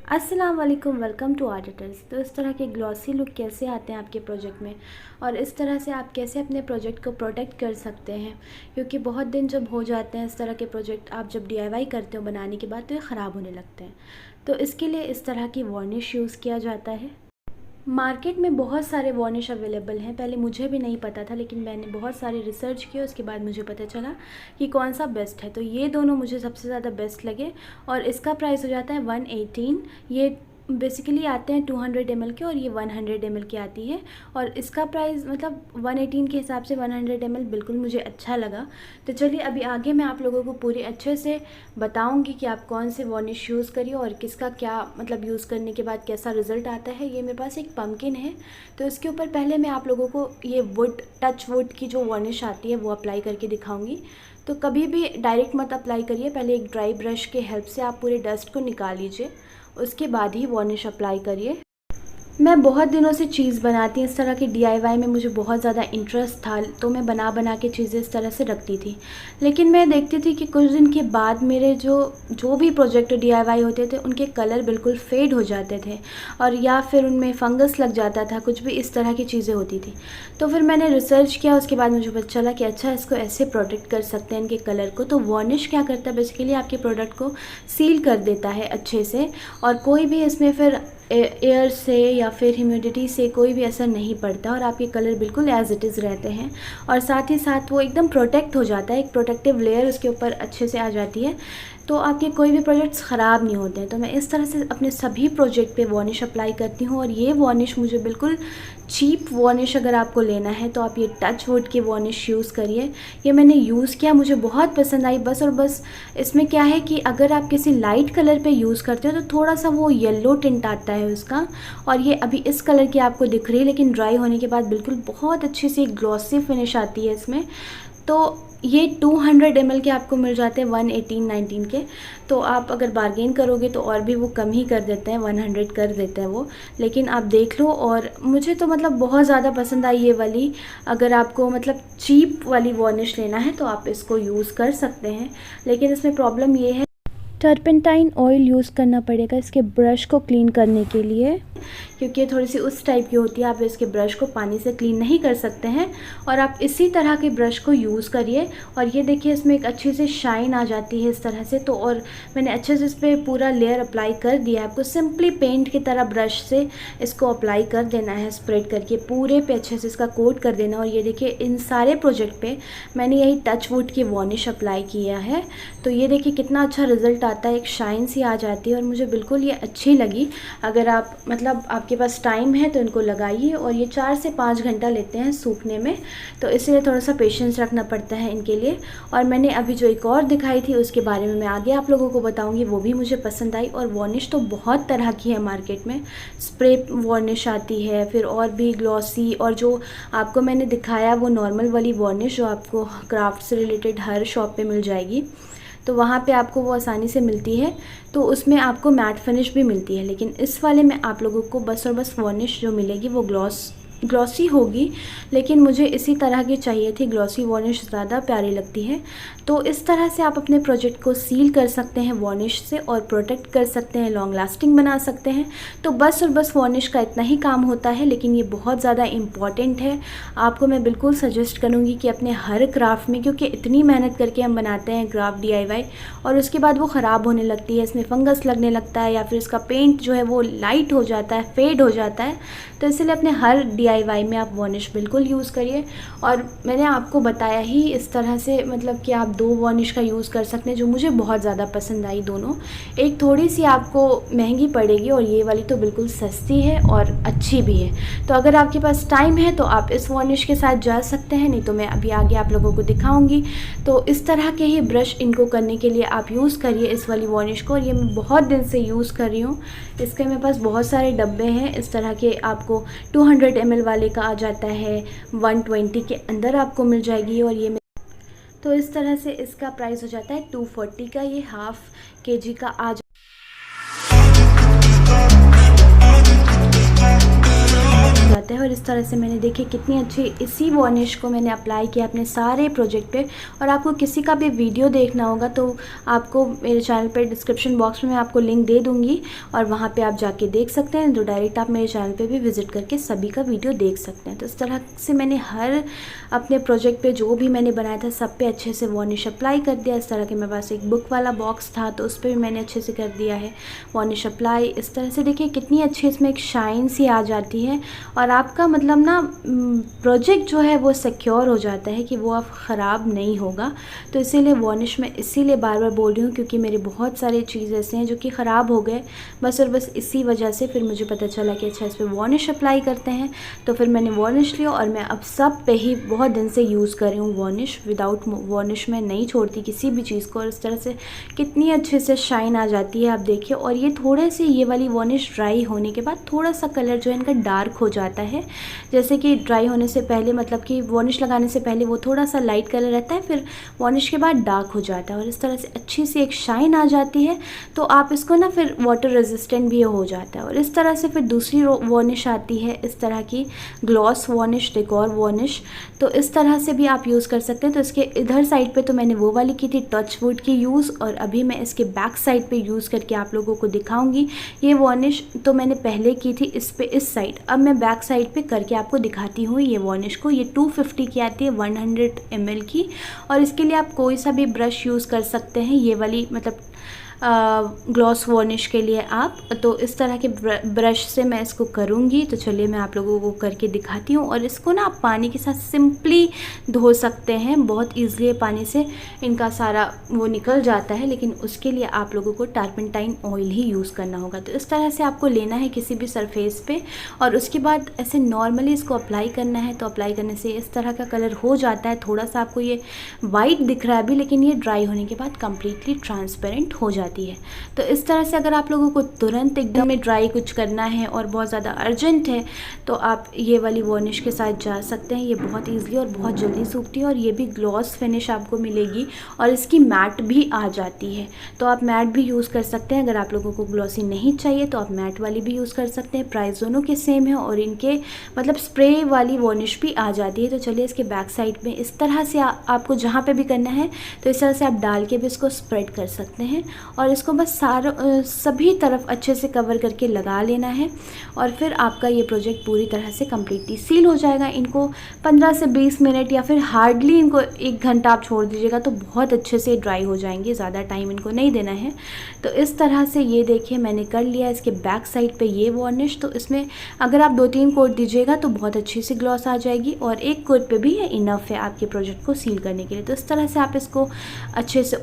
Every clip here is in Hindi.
अस्सलाम वालेकुम, वेलकम टू आर्टिटल्स। तो इस तरह के ग्लॉसी लुक कैसे आते हैं आपके प्रोजेक्ट में और इस तरह से आप कैसे अपने प्रोजेक्ट को प्रोटेक्ट कर सकते हैं, क्योंकि बहुत दिन जब हो जाते हैं इस तरह के प्रोजेक्ट, आप जब डीआईवाई करते हो बनाने के बाद तो ये ख़राब होने लगते हैं। तो इसके लिए इस तरह की वार्निश यूज़ किया जाता है। मार्केट में बहुत सारे वार्निश अवेलेबल हैं। पहले मुझे भी नहीं पता था, लेकिन मैंने बहुत सारे रिसर्च किए, उसके बाद मुझे पता चला कि कौन सा बेस्ट है। तो ये दोनों मुझे सबसे ज़्यादा बेस्ट लगे और इसका प्राइस हो जाता है 118। ये बेसिकली आते हैं 200 ml के और ये 100 ml की आती है। और इसका प्राइस मतलब 118 के हिसाब से 100 ml बिल्कुल मुझे अच्छा लगा। तो चलिए अभी आगे मैं आप लोगों को पूरी अच्छे से बताऊंगी कि आप कौन से वार्निश यूज़ करिए और किसका क्या मतलब यूज़ करने के बाद कैसा रिज़ल्ट आता है। ये मेरे पास एक पम्पकिन है, तो इसके ऊपर पहले मैं आप लोगों को ये टच वुड की जो वार्निश आती है वो अप्लाई करके दिखाऊँगी। तो कभी भी डायरेक्ट मत अप्लाई करिए, पहले एक ड्राई ब्रश के हेल्प से आप पूरे डस्ट को निकाल लीजिए, उसके बाद ही वार्निश अप्लाई करिए। मैं बहुत दिनों से चीज़ बनाती हूँ इस तरह की डीआईवाई में, मुझे बहुत ज़्यादा इंटरेस्ट था, तो मैं बना बना के चीज़ें इस तरह से रखती थी। लेकिन मैं देखती थी कि कुछ दिन के बाद मेरे जो भी प्रोजेक्ट डीआईवाई होते थे उनके कलर बिल्कुल फेड हो जाते थे और या फिर उनमें फंगस लग जाता था, कुछ भी इस तरह की चीज़ें होती थी। तो फिर मैंने रिसर्च किया, उसके बाद मुझे पता चला कि अच्छा इसको ऐसे प्रोटेक्ट कर सकते हैं इनके कलर को। तो वार्निश क्या करता है, बेसिकली आपके प्रोडक्ट को सील कर देता है अच्छे से और कोई भी इसमें फिर एयर से या फिर ह्यूमिडिटी से कोई भी असर नहीं पड़ता और आपके कलर बिल्कुल एज़ इट इज़ रहते हैं। और साथ ही साथ वो एकदम प्रोटेक्ट हो जाता है, एक प्रोटेक्टिव लेयर उसके ऊपर अच्छे से आ जाती है, तो आपके कोई भी प्रोजेक्ट्स ख़राब नहीं होते हैं। तो मैं इस तरह से अपने सभी प्रोजेक्ट पे वार्निश अप्लाई करती हूँ और ये वार्निश मुझे बिल्कुल चीप वार्निश अगर आपको लेना है तो आप ये टच वुड की वार्निश यूज़ करिए। ये मैंने यूज़ किया, मुझे बहुत पसंद आई। बस और बस इसमें क्या है कि अगर आप किसी लाइट कलर पे यूज़ करते हो तो थोड़ा सा वो येलो टिंट आता है उसका, और ये अभी इस कलर की आपको दिख रही है, लेकिन ड्राई होने के बाद बिल्कुल बहुत अच्छी सी ग्लॉसी फिनिश आती है इसमें। तो ये 200 ml के आपको मिल जाते हैं 118-19 के। तो आप अगर बार्गेन करोगे तो और भी वो कम ही कर देते हैं, 100 कर देते हैं वो। लेकिन आप देख लो, और मुझे तो मतलब बहुत ज़्यादा पसंद आई ये वाली। अगर आपको मतलब चीप वाली वार्निश लेना है तो आप इसको यूज़ कर सकते हैं, लेकिन इसमें प्रॉब्लम ये है टर्पेंटाइन ऑयल यूज़ करना पड़ेगा इसके ब्रश को क्लीन करने के लिए, क्योंकि ये थोड़ी सी उस टाइप की होती है, आप इसके ब्रश को पानी से क्लीन नहीं कर सकते हैं। और आप इसी तरह के ब्रश को यूज़ करिए। और ये देखिए इसमें एक अच्छी सी शाइन आ जाती है इस तरह से। तो और मैंने अच्छे से इस पर पूरा लेयर अप्लाई कर दिया है। आपको सिंपली पेंट की तरह ब्रश से इसको अप्लाई कर देना है, स्प्रेड करके पूरे पे अच्छे से इसका कोट कर देना। और ये देखिए इन सारे प्रोजेक्ट पे मैंने यही टच वुड की वार्निश अप्लाई किया है। तो ये देखिए कितना अच्छा रिज़ल्ट आता है, एक शाइन सी आ जाती है और मुझे बिल्कुल ये अच्छी लगी। अगर आप मतलब आपके पास टाइम है तो इनको लगाइए। और ये 4 से 5 घंटा लेते हैं सूखने में, तो इसलिए थोड़ा सा पेशेंस रखना पड़ता है इनके लिए। और मैंने अभी जो एक और दिखाई थी उसके बारे में मैं आगे आप लोगों को बताऊंगी, वो भी मुझे पसंद आई। और वार्निश तो बहुत तरह की है मार्केट में, स्प्रे वार्निश आती है, फिर और भी ग्लॉसी, और जो आपको मैंने दिखाया वो नॉर्मल वाली वार्निश जो आपको क्राफ्ट से रिलेटेड हर शॉप पे मिल जाएगी, तो वहाँ पे आपको वो आसानी से मिलती है। तो उसमें आपको मैट फिनिश भी मिलती है, लेकिन इस वाले में आप लोगों को बस और बस वार्निश जो मिलेगी वो ग्लॉसी होगी। लेकिन मुझे इसी तरह की चाहिए थी, ग्लॉसी वार्निश ज़्यादा प्यारी लगती है। तो इस तरह से आप अपने प्रोजेक्ट को सील कर सकते हैं वार्निश से और प्रोटेक्ट कर सकते हैं, लॉन्ग लास्टिंग बना सकते हैं। तो बस और बस वार्निश का इतना ही काम होता है, लेकिन ये बहुत ज़्यादा इम्पॉर्टेंट है। आपको मैं बिल्कुल सजेस्ट करूँगी कि अपने हर क्राफ्ट में, क्योंकि इतनी मेहनत करके हम बनाते हैं क्राफ्ट डीआईवाई और उसके बाद वो ख़राब होने लगती है, इसमें फंगस लगने लगता है या फिर इसका पेंट जो है वो लाइट हो जाता है, फेड हो जाता है। तो इसलिए अपने हर डीआईवाई में आप वार्निश बिल्कुल यूज़ करिए। और मैंने आपको बताया ही इस तरह से, मतलब कि आप 2 वार्निश का यूज़ कर सकते हैं, जो मुझे बहुत ज़्यादा पसंद आई दोनों। एक थोड़ी सी आपको महंगी पड़ेगी और ये वाली तो बिल्कुल सस्ती है और अच्छी भी है। तो अगर आपके पास टाइम है तो आप इस वार्निश के साथ जा सकते हैं, नहीं तो मैं अभी आगे आप लोगों को दिखाऊंगी। तो इस तरह के ही ब्रश इनको करने के लिए आप यूज़ करिए इस वाली वार्निश को। और ये मैं बहुत दिन से यूज़ कर रही हूँ, इसके मेरे पास बहुत सारे डब्बे हैं इस तरह के। आपको 200 ml वाले का आ जाता है, 120 के अंदर आपको मिल जाएगी। और ये तो इस तरह से इसका प्राइस हो जाता है 240 का, ये हाफ केजी का आ जाता है। और और इस तरह से मैंने देखिए कितनी अच्छी इसी वार्निश को मैंने अप्लाई किया अपने सारे प्रोजेक्ट पे। और आपको किसी का भी वीडियो देखना होगा तो आपको मेरे चैनल पे डिस्क्रिप्शन बॉक्स में मैं आपको लिंक दे दूँगी और वहाँ पे आप जाके देख सकते हैं। तो डायरेक्ट आप मेरे चैनल पे भी विज़िट करके सभी का वीडियो देख सकते हैं। तो इस तरह से मैंने हर अपने प्रोजेक्ट पे जो भी मैंने बनाया था सब पे अच्छे से वार्निश अप्लाई कर दिया। इस तरह के मेरे पास एक बुक वाला बॉक्स था तो उस पर भी मैंने अच्छे से कर दिया है वार्निश अप्लाई। इस तरह से देखिए कितनी अच्छी इसमें एक शाइन सी आ जाती है और आपका मतलब ना प्रोजेक्ट जो है वो सिक्योर हो जाता है कि वो आप ख़राब नहीं होगा। तो इसीलिए वार्निश मैं इसीलिए बार बार बोल रही हूँ क्योंकि मेरे बहुत सारे चीज़ ऐसे हैं जो कि ख़राब हो गए बस और बस इसी वजह से। फिर मुझे पता चला कि अच्छा इस पर वार्निश अप्लाई करते हैं तो फिर मैंने वार्निश लिया और मैं अब सब पे ही बहुत दिन से यूज़ कर रही हूँ वार्निश। विदाउट वार्निश मैं नहीं छोड़ती किसी भी चीज़ को। और इस तरह से कितनी अच्छे से शाइन आ जाती है आप देखिए। और ये थोड़े से ये वाली वार्निश ड्राई होने के बाद थोड़ा सा कलर जो है इनका डार्क हो जाता है। जैसे कि ड्राई होने से पहले मतलब कि वार्निश लगाने से पहले वो थोड़ा सा लाइट कलर रहता है, फिर वार्निश के बाद डार्क हो जाता है और इस तरह से अच्छी सी एक शाइन आ जाती है। तो आप इसको ना फिर वाटर रेजिस्टेंट भी हो जाता है। और इस तरह से फिर दूसरी वार्निश आती है इस तरह की ग्लॉस वार्निश, डेकोर वार्निश। तो इस तरह से भी आप यूज़ कर सकते हैं। तो इसके इधर साइड पे तो मैंने वो वाली की थी टच वुड की यूज़ और अभी मैं इसके बैक साइड पे यूज़ करके आप लोगों को दिखाऊंगी। ये वार्निश तो मैंने पहले की थी इस पे इस साइड, अब मैं बैक साइड पे करके आपको दिखाती हूँ ये वार्निश को। ये 250 की आती है 100 ml की और इसके लिए आप कोई सा भी ब्रश यूज़ कर सकते हैं। ये वाली मतलब ग्लॉस वार्निश के लिए आप तो इस तरह के ब्रश से मैं इसको करूँगी। तो चलिए मैं आप लोगों को करके दिखाती हूँ। और इसको ना आप पानी के साथ सिंपली धो सकते हैं, बहुत ईजिली पानी से इनका सारा वो निकल जाता है, लेकिन उसके लिए आप लोगों को टर्पेंटाइन ऑयल ही यूज़ करना होगा। तो इस तरह से आपको लेना है किसी भी सरफेस पे और उसके बाद ऐसे नॉर्मली इसको अप्लाई करना है। तो अप्लाई करने से इस तरह का कलर हो जाता है। थोड़ा सा आपको ये वाइट दिख रहा है अभी, लेकिन ये ड्राई होने के बाद कम्प्लीटली ट्रांसपेरेंट हो जाती है। तो इस तरह से अगर आप लोगों को तुरंत एकदम में ड्राई कुछ करना है और बहुत ज़्यादा अर्जेंट है तो आप ये वाली वार्निश के साथ जा सकते हैं। ये बहुत ईजिली और बहुत जल्दी सूखती है और ये भी ग्लॉस फिनिश आपको मिलेगी और इसकी मैट भी आ जाती है। तो आप मैट भी यूज़ कर सकते हैं। अगर आप लोगों को ग्लॉसी नहीं चाहिए तो आप मैट वाली भी यूज़ कर सकते हैं। प्राइस दोनों के सेम है और इनके मतलब स्प्रे वाली वार्निश भी आ जाती है। तो चलिए इसके बैक साइड में इस तरह से आपको जहाँ पे भी करना है तो इस तरह से आप डाल के भी इसको स्प्रेड कर सकते हैं और इसको बस सभी तरफ अच्छे से कवर करके लगा लेना है और फिर आपका ये प्रोजेक्ट पूरी तरह से कम्प्लीटली सील हो जाएगा। इनको 15 से 20 मिनट या फिर हार्डली इनको 1 घंटा आप छोड़ दीजिएगा तो बहुत अच्छे से ड्राई हो जाएंगे। ज़्यादा टाइम इनको नहीं देना है। तो इस तरह से ये देखिए मैंने कर लिया इसके बैक साइड पे ये वार्निश। तो इसमें अगर आप 2-3 कोट दीजिएगा तो बहुत अच्छी सी ग्लॉस आ जाएगी और 1 कोट पे भी ये इनफ है आपके प्रोजेक्ट को सील करने के लिए। तो इस तरह से आप इसको अच्छे से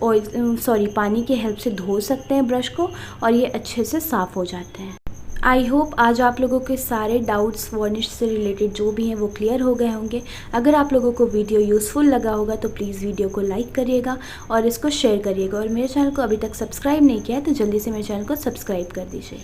पानी की हेल्प से धो सकते हैं ब्रश को और ये अच्छे से साफ़ हो जाते हैं। आई होप आज आप लोगों के सारे डाउट्स वार्निश से रिलेटेड जो भी हैं वो क्लियर हो गए होंगे। अगर आप लोगों को वीडियो यूज़फुल लगा होगा तो प्लीज़ वीडियो को लाइक करिएगा और इसको शेयर करिएगा। और मेरे चैनल को अभी तक सब्सक्राइब नहीं किया है तो जल्दी से मेरे चैनल को सब्सक्राइब कर दीजिए।